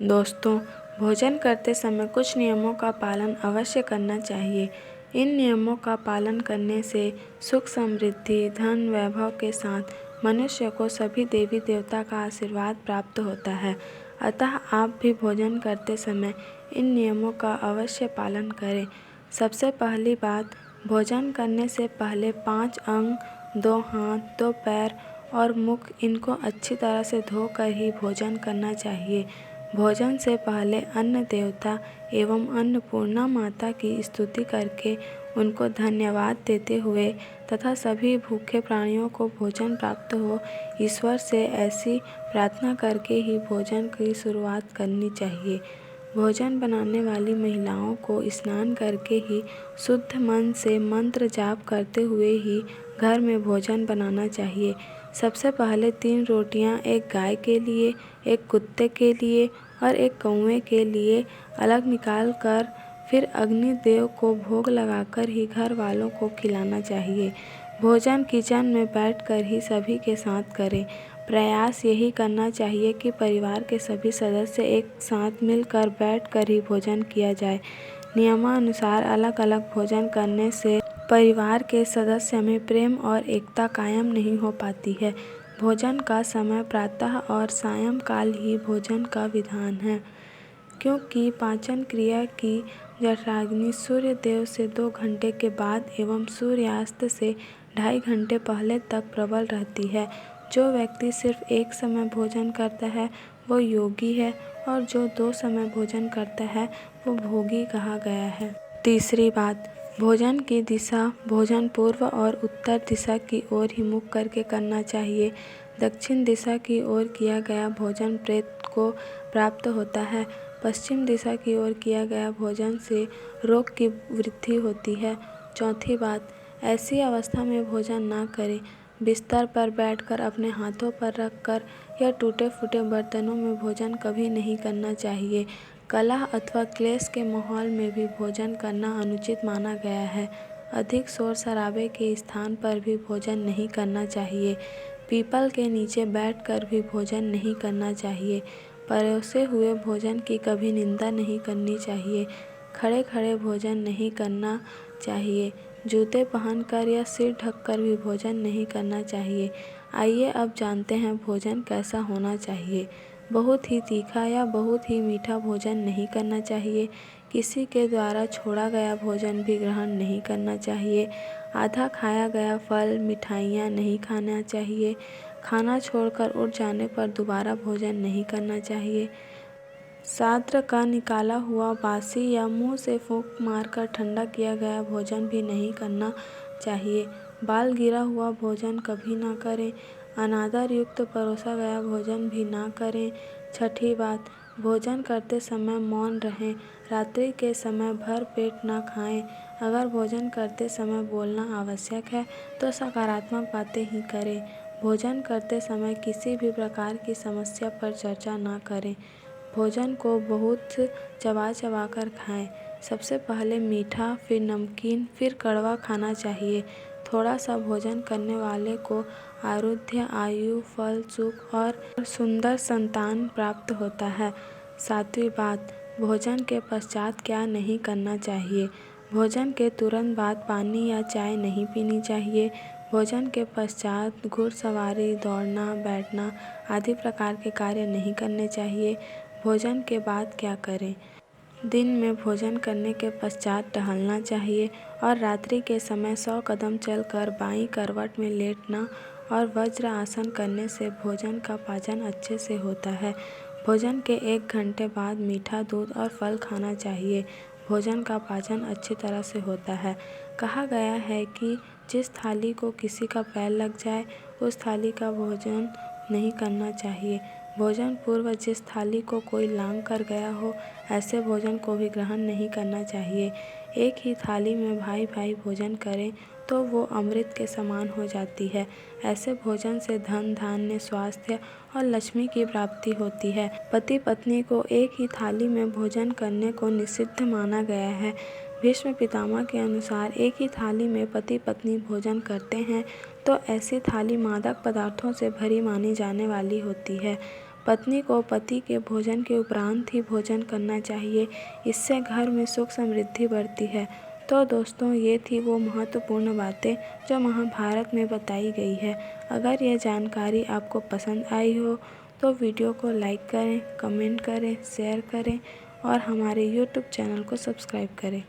दोस्तों, भोजन करते समय कुछ नियमों का पालन अवश्य करना चाहिए। इन नियमों का पालन करने से सुख समृद्धि, धन वैभव के साथ मनुष्य को सभी देवी देवता का आशीर्वाद प्राप्त होता है। अतः आप भी भोजन करते समय इन नियमों का अवश्य पालन करें। सबसे पहली बात, भोजन करने से पहले 5 अंग, 2 हाथ, 2 पैर और मुख इनको अच्छी तरह से धोकर ही भोजन करना चाहिए। भोजन से पहले अन्न देवता एवं अन्नपूर्णा माता की स्तुति करके उनको धन्यवाद देते हुए तथा सभी भूखे प्राणियों को भोजन प्राप्त हो, ईश्वर से ऐसी प्रार्थना करके ही भोजन की शुरुआत करनी चाहिए। भोजन बनाने वाली महिलाओं को स्नान करके ही शुद्ध मन से मंत्र जाप करते हुए ही घर में भोजन बनाना चाहिए। सबसे पहले 3 रोटियां एक गाय के लिए, एक कुत्ते के लिए और एक कौवे के लिए अलग निकाल कर फिर अग्निदेव को भोग लगाकर ही घर वालों को खिलाना चाहिए। भोजन किचन में बैठकर ही सभी के साथ करें। प्रयास यही करना चाहिए कि परिवार के सभी सदस्य एक साथ मिलकर बैठकर ही भोजन किया जाए। नियमानुसार अलग अलग भोजन करने से परिवार के सदस्य में प्रेम और एकता कायम नहीं हो पाती है। भोजन का समय प्रातः और सायंकाल ही भोजन का विधान है, क्योंकि पाचन क्रिया की जठराग्नि सूर्य देव से 2 घंटे के बाद एवं सूर्यास्त से 2.5 घंटे पहले तक प्रबल रहती है। जो व्यक्ति सिर्फ एक समय भोजन करता है वो योगी है और जो 2 समय भोजन करता है वो भोगी कहा गया है। तीसरी बात, भोजन की दिशा भोजन पूर्व और उत्तर दिशा की ओर ही मुख करके करना चाहिए। दक्षिण दिशा की ओर किया गया भोजन प्रेत को प्राप्त होता है। पश्चिम दिशा की ओर किया गया भोजन से रोग की वृद्धि होती है। चौथी बात, ऐसी अवस्था में भोजन ना करें। बिस्तर पर बैठकर अपने हाथों पर रखकर या टूटे फूटे बर्तनों में भोजन कभी नहीं करना चाहिए। कलह अथवा क्लेश के माहौल में भी भोजन करना अनुचित माना गया है। अधिक शोर शराबे के स्थान पर भी भोजन नहीं करना चाहिए। पीपल के नीचे बैठकर भी भोजन नहीं करना चाहिए। परोसे हुए भोजन की कभी निंदा नहीं करनी चाहिए। खड़े खड़े भोजन नहीं करना चाहिए। जूते पहनकर या सिर ढककर भी भोजन नहीं करना चाहिए। आइए अब जानते हैं भोजन कैसा होना चाहिए। बहुत ही तीखा या बहुत ही मीठा भोजन नहीं करना चाहिए। किसी के द्वारा छोड़ा गया भोजन भी ग्रहण नहीं करना चाहिए। आधा खाया गया फल, मिठाइयाँ नहीं खाना चाहिए। खाना छोड़कर उठ जाने पर दोबारा भोजन नहीं करना चाहिए। सात्र का निकाला हुआ बासी या मुंह से फूंक मारकर ठंडा किया गया भोजन भी नहीं करना चाहिए। बाल गिरा हुआ भोजन कभी ना करें। अनादर युक्त परोसा गया भोजन भी ना करें। छठी बात, भोजन करते समय मौन रहें। रात्रि के समय भर पेट ना खाएं। अगर भोजन करते समय बोलना आवश्यक है तो सकारात्मक बातें ही करें। भोजन करते समय किसी भी प्रकार की समस्या पर चर्चा ना करें। भोजन को बहुत चबा चबा कर खाएं। सबसे पहले मीठा, फिर नमकीन, फिर कड़वा खाना चाहिए। थोड़ा सा भोजन करने वाले को आरोग्य, आयु, फल, सुख और सुंदर संतान प्राप्त होता है। 7वीं बात, भोजन के पश्चात क्या नहीं करना चाहिए। भोजन के तुरंत बाद पानी या चाय नहीं पीनी चाहिए। भोजन के पश्चात घुड़सवारी, दौड़ना, बैठना आदि प्रकार के कार्य नहीं करने चाहिए। भोजन के बाद क्या करें। दिन में भोजन करने के पश्चात टहलना चाहिए और रात्रि के समय 100 कदम चलकर बाईं करवट में लेटना और वज्र आसन करने से भोजन का पाचन अच्छे से होता है। भोजन के 1 घंटे बाद मीठा दूध और फल खाना चाहिए। भोजन का पाचन अच्छी तरह से होता है। कहा गया है कि जिस थाली को किसी का पैर लग जाए उस थाली का भोजन नहीं करना चाहिए। भोजन पूर्व जिस थाली को कोई लांघ कर गया हो ऐसे भोजन को भी ग्रहण नहीं करना चाहिए। एक ही थाली में भाई भाई भोजन करें तो वो अमृत के समान हो जाती है। ऐसे भोजन से धन धान्य, स्वास्थ्य और लक्ष्मी की प्राप्ति होती है। पति पत्नी को एक ही थाली में भोजन करने को निषिद्ध माना गया है। भीष्म पितामह के अनुसार एक ही थाली में पति पत्नी भोजन करते हैं तो ऐसी थाली मादक पदार्थों से भरी मानी जाने वाली होती है। पत्नी को पति के भोजन के उपरांत ही भोजन करना चाहिए। इससे घर में सुख समृद्धि बढ़ती है। तो दोस्तों, ये थी वो महत्वपूर्ण बातें जो महाभारत में बताई गई है। अगर यह जानकारी आपको पसंद आई हो तो वीडियो को लाइक करें, कमेंट करें, शेयर करें और हमारे YouTube चैनल को सब्सक्राइब करें।